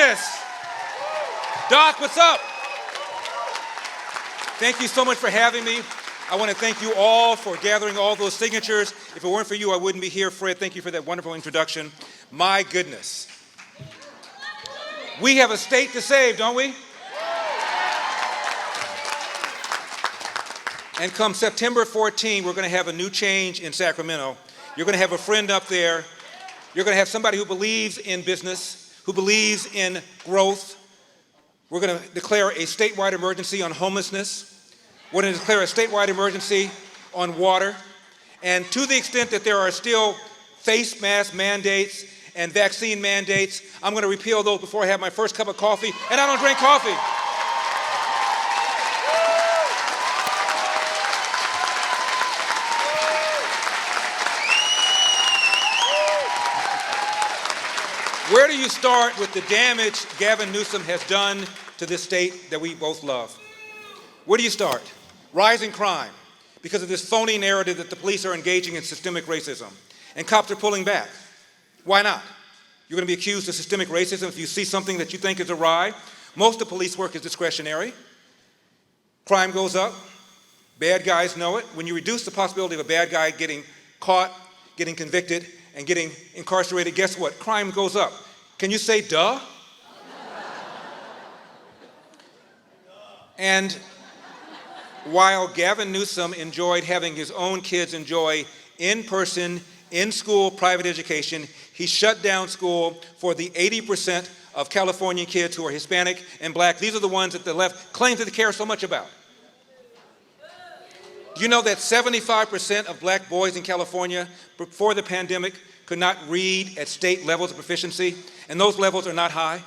goodness. Doc, what's up? Thank you so much for having me. I want to thank you all for gathering all those signatures. If it weren't for you, I wouldn't be here. Fred, thank you for that wonderful introduction. My goodness. We have a state to save, don't we? And come September 14, we're going to have a new change in Sacramento. You're going to have a friend up there. You're going to have somebody who believes in business, who believes in growth. We're going to declare a statewide emergency on homelessness. We're going to declare a statewide emergency on water. And to the extent that there are still face mask mandates and vaccine mandates, I'm going to repeal those before I have my first cup of coffee. And I don't drink coffee. Where do you start with the damage Gavin Newsom has done to this state that we both love? Where do you start? Rising crime because of this phony narrative that the police are engaging in systemic racism and cops are pulling back. Why not? You're going to be accused of systemic racism if you see something that you think is awry. Most of police work is discretionary. Crime goes up. Bad guys know it. When you reduce the possibility of a bad guy getting caught, getting convicted, and getting incarcerated, guess what? Crime goes up. Can you say duh? And while Gavin Newsom enjoyed having his own kids enjoy in-person, in-school private education, he shut down school for the 80% of Californian kids who are Hispanic and black. These are the ones that the left claims that they care so much about. Do you know that 75% of black boys in California before the pandemic could not read at state levels of proficiency, and those levels are not high?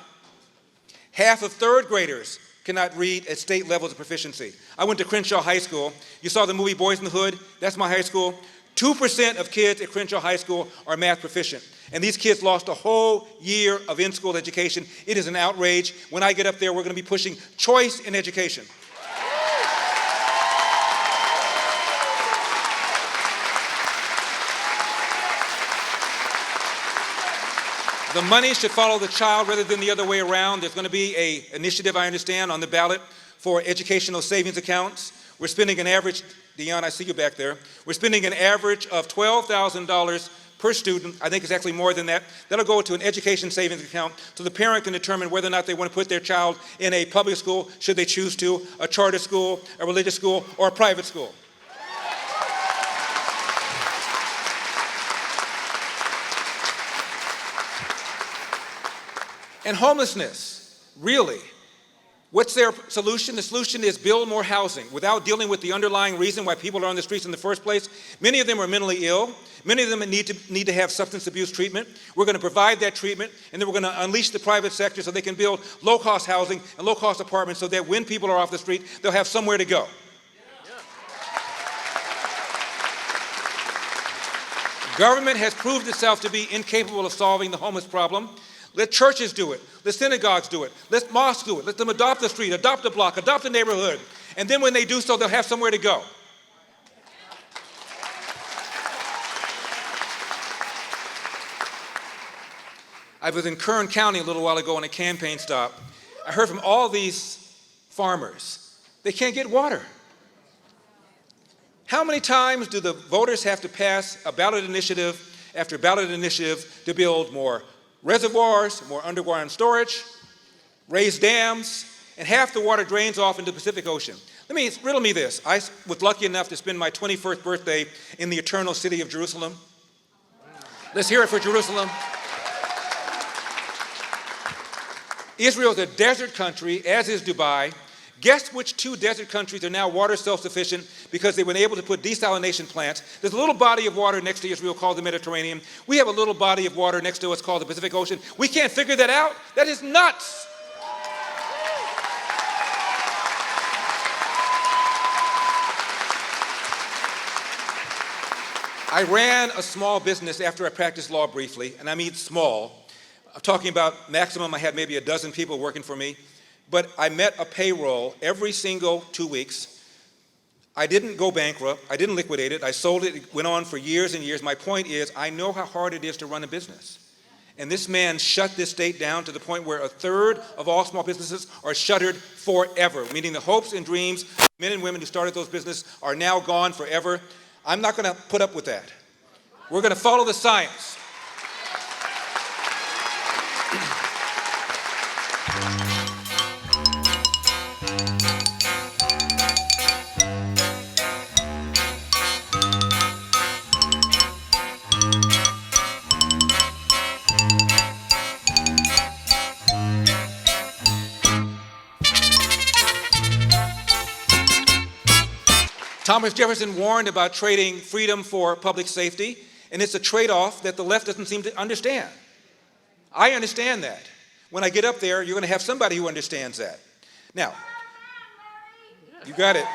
Half of third graders cannot read at state levels of proficiency. I went to Crenshaw High School. You saw the movie Boys in the Hood? That's my high school. 2% of kids at Crenshaw High School are math proficient. And these kids lost a whole year of in-school education. It is an outrage. When I get up there, we're going to be pushing choice in education. The money should follow the child rather than the other way around. There's going to be an initiative, I understand, on the ballot for educational savings accounts. We're spending an average, Dion, I see you back there. We're spending an average of $12,000 per student. I think it's actually more than that. That'll go to an education savings account so the parent can determine whether or not they want to put their child in a public school, should they choose to, a charter school, a religious school, or a private school. And homelessness, really, what's their solution? The solution is build more housing without dealing with the underlying reason why people are on the streets in the first place. Many of them are mentally ill. Many of them need to have substance abuse treatment. We're going to provide that treatment, and then we're going to unleash the private sector so they can build low-cost housing and low-cost apartments so that when people are off the street, they'll have somewhere to go. Government has proved itself to be incapable of solving the homeless problem. Let churches do it. Let synagogues do it. Let mosques do it. Let them adopt the street, adopt the block, adopt the neighborhood. And then when they do so, they'll have somewhere to go. I was in Kern County a little while ago on a campaign stop. I heard from all these farmers, they can't get water. How many times do the voters have to pass a ballot initiative after ballot initiative to build more reservoirs, more underground storage, raise dams, and half the water drains off into the Pacific Ocean? Riddle me this. I was lucky enough to spend my 21st birthday in the eternal city of Jerusalem. Let's hear it for Jerusalem. Israel is a desert country, as is Dubai. Guess which two desert countries are now water self-sufficient because they were able to put desalination plants? There's a little body of water next to Israel called the Mediterranean. We have a little body of water next to us called the Pacific Ocean. We can't figure that out? That is nuts. I ran a small business after I practiced law briefly, and I mean small. I'm talking about maximum, I had maybe a dozen people working for me. But I met a payroll every single 2 weeks. I didn't go bankrupt. I didn't liquidate it. I sold it. It went on for years and years. My point is, I know how hard it is to run a business. And this man shut this state down to the point where a third of all small businesses are shuttered forever, meaning the hopes and dreams of men and women who started those businesses are now gone forever. I'm not going to put up with that. We're going to follow the science. Thomas Jefferson warned about trading freedom for public safety, and it's a trade-off that the left doesn't seem to understand. I understand that. When I get up there, you're going to have somebody who understands that. Now, you got it.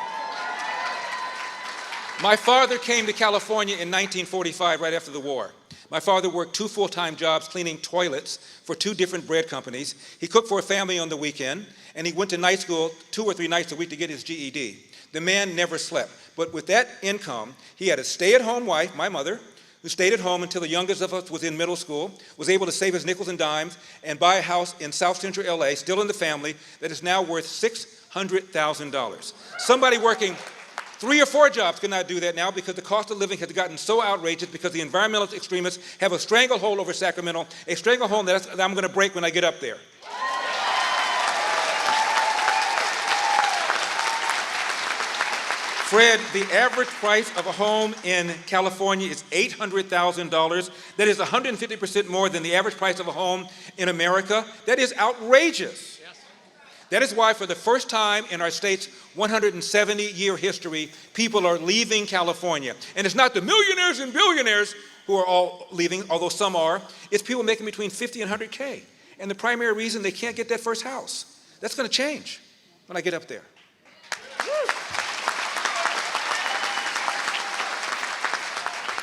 My father came to California in 1945, right after the war. My father worked 2 full-time jobs cleaning toilets for 2 different bread companies. He cooked for a family on the weekend, and he went to night school 2 or 3 nights a week to get his GED. The man never slept. But with that income, he had a stay-at-home wife, my mother, who stayed at home until the youngest of us was in middle school, was able to save his nickels and dimes and buy a house in South Central LA, still in the family, that is now worth $600,000. Somebody working 3 or 4 jobs cannot do that now because the cost of living has gotten so outrageous because the environmentalist extremists have a stranglehold over Sacramento, a stranglehold that I'm going to break when I get up there. Fred, the average price of a home in California is $800,000. That is 150% more than the average price of a home in America. That is outrageous. Yes. That is why for the first time in our state's 170-year history, people are leaving California. And it's not the millionaires and billionaires who are all leaving, although some are. It's people making between $50,000 and $100,000. And the primary reason they can't get that first house. That's going to change when I get up there.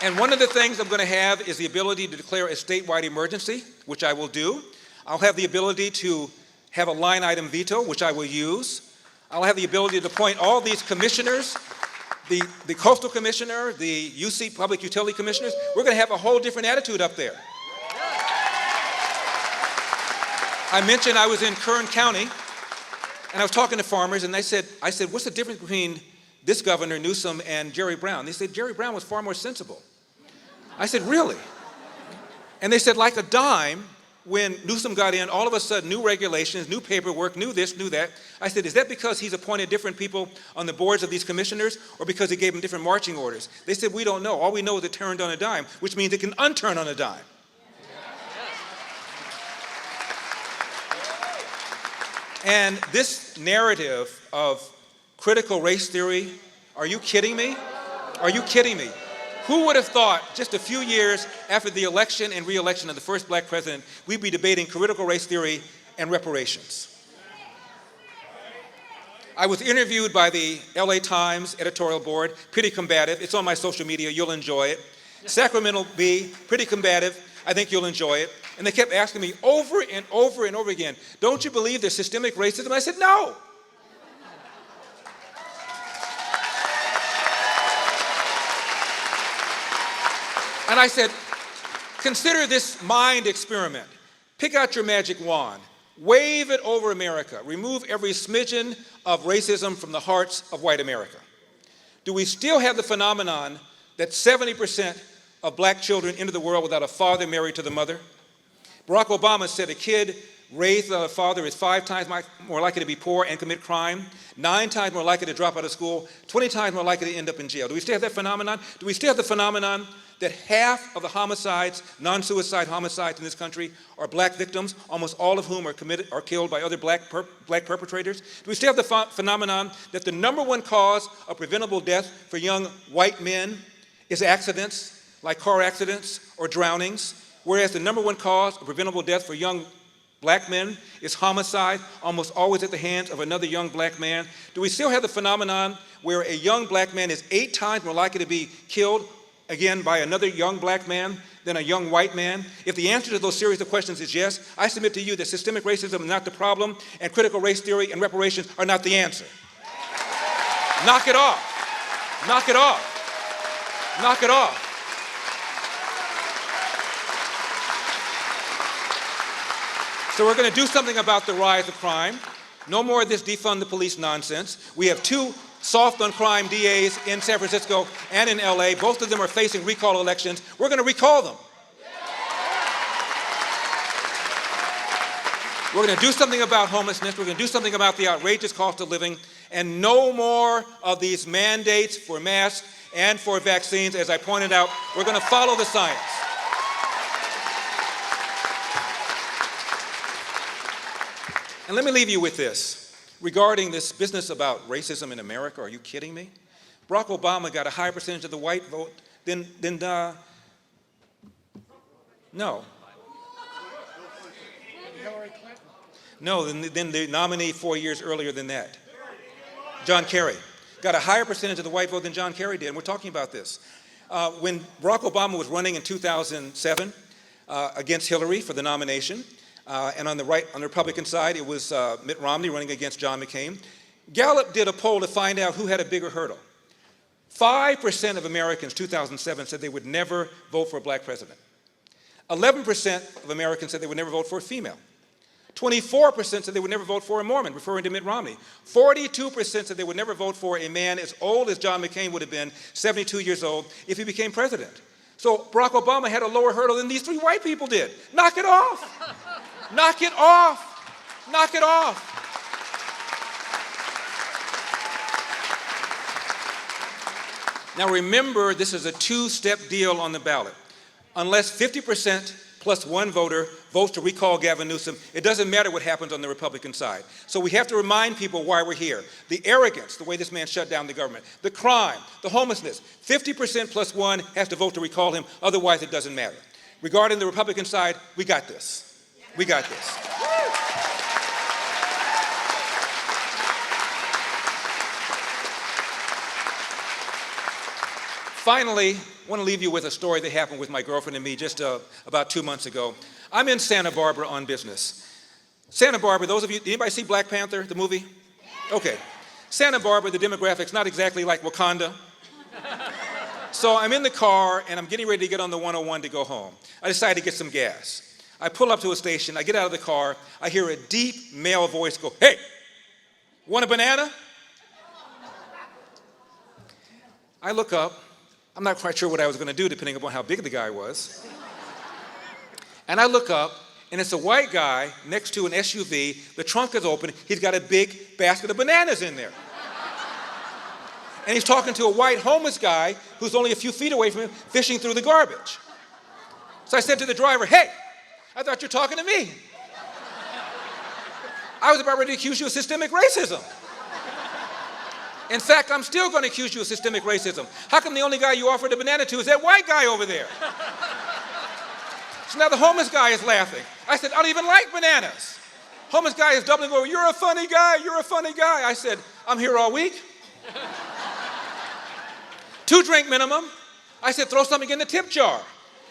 And one of the things I'm going to have is the ability to declare a statewide emergency, which I will do. I'll have the ability to have a line item veto, which I will use. I'll have the ability to appoint all these commissioners, the coastal commissioner, the UC public utility commissioners. We're going to have a whole different attitude up there. I mentioned I was in Kern County, and I was talking to farmers, and I said, what's the difference between this Governor Newsom and Jerry Brown? They said, Jerry Brown was far more sensible. I said, really? And they said, like a dime, when Newsom got in, all of a sudden, new regulations, new paperwork, new this, new that. I said, is that because he's appointed different people on the boards of these commissioners, or because he gave them different marching orders? They said, we don't know. All we know is it turned on a dime, which means it can unturn on a dime. And this narrative of critical race theory, are you kidding me? Are you kidding me? Who would have thought just a few years after the election and re-election of the first black president, we'd be debating critical race theory and reparations? I was interviewed by the LA Times editorial board, pretty combative. It's on my social media, you'll enjoy it. Sacramento Bee, pretty combative. I think you'll enjoy it. And they kept asking me over and over and over again, don't you believe there's systemic racism? I said, no. And I said, consider this mind experiment. Pick out your magic wand. Wave it over America. Remove every smidgen of racism from the hearts of white America. Do we still have the phenomenon that 70% of black children enter the world without a father married to the mother? Barack Obama said a kid raised without a father is 5 times more likely to be poor and commit crime, 9 times more likely to drop out of school, 20 times more likely to end up in jail. Do we still have that phenomenon? Do we still have the phenomenon that half of the homicides, non-suicide homicides in this country are black victims, almost all of whom are killed by other black perpetrators? Do we still have the phenomenon that the #1 cause of preventable death for young white men is accidents, like car accidents or drownings, whereas the #1 cause of preventable death for young black men is homicide, almost always at the hands of another young black man? Do we still have the phenomenon where a young black man is 8 times more likely to be killed, again, by another young black man than a young white man? If the answer to those series of questions is yes, I submit to you that systemic racism is not the problem, and critical race theory and reparations are not the answer. Knock it off. Knock it off. Knock it off. So we're going to do something about the rise of crime. No more of this defund the police nonsense. We have two soft on crime DAs in San Francisco and in LA. Both of them are facing recall elections. We're going to recall them. We're going to do something about homelessness. We're going to do something about the outrageous cost of living. And no more of these mandates for masks and for vaccines. As I pointed out, we're going to follow the science. And let me leave you with this. Regarding this business about racism in America, are you kidding me? Barack Obama got a higher percentage of the white vote than no. No, than the nominee 4 years earlier than that. John Kerry got a higher percentage of the white vote than John Kerry did, and we're talking about this. When Barack Obama was running in 2007 against Hillary for the nomination, and on the Republican side, it was Mitt Romney running against John McCain. Gallup did a poll to find out who had a bigger hurdle. 5% of Americans, 2007, said they would never vote for a black president. 11% of Americans said they would never vote for a female. 24% said they would never vote for a Mormon, referring to Mitt Romney. 42% said they would never vote for a man as old as John McCain would have been, 72 years old, if he became president. So Barack Obama had a lower hurdle than these three white people did. Knock it off. Knock it off. Knock it off. Now remember, this is a two-step deal on the ballot. Unless 50% plus one voter votes to recall Gavin Newsom, it doesn't matter what happens on the Republican side. So we have to remind people why we're here. The arrogance, the way this man shut down the government, the crime, the homelessness, 50% plus one has to vote to recall him, otherwise it doesn't matter. Regarding the Republican side, we got this. We got this. Finally, I want to leave you with a story that happened with my girlfriend and me just about 2 months ago. I'm in Santa Barbara on business. Santa Barbara, those of you, anybody see Black Panther, the movie? Okay. Santa Barbara, the demographics, not exactly like Wakanda. So I'm in the car and I'm getting ready to get on the 101 to go home. I decide to get some gas. I pull up to a station, I get out of the car, I hear a deep male voice go, "Hey, want a banana?" I look up. I'm not quite sure what I was going to do, depending upon how big the guy was. And I look up, and it's a white guy next to an SUV. The trunk is open. He's got a big basket of bananas in there. And he's talking to a white homeless guy who's only a few feet away from him, fishing through the garbage. So I said to the driver, "Hey, I thought you were talking to me. I was about ready to accuse you of systemic racism. In fact, I'm still going to accuse you of systemic racism. How come the only guy you offered a banana to is that white guy over there?" So now the homeless guy is laughing. I said, "I don't even like bananas." Homeless guy is doubling over, "You're a funny guy, you're a funny guy." I said, "I'm here all week." 2-drink minimum. I said, "Throw something in the tip jar."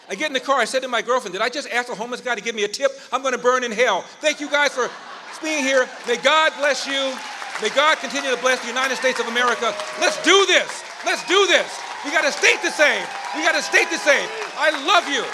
I get in the car, I said to my girlfriend, "Did I just ask a homeless guy to give me a tip? I'm going to burn in hell." Thank you guys for being here. May God bless you. May God continue to bless the United States of America. Let's do this. Let's do this. We got a state to save. We got a state to save. I love you.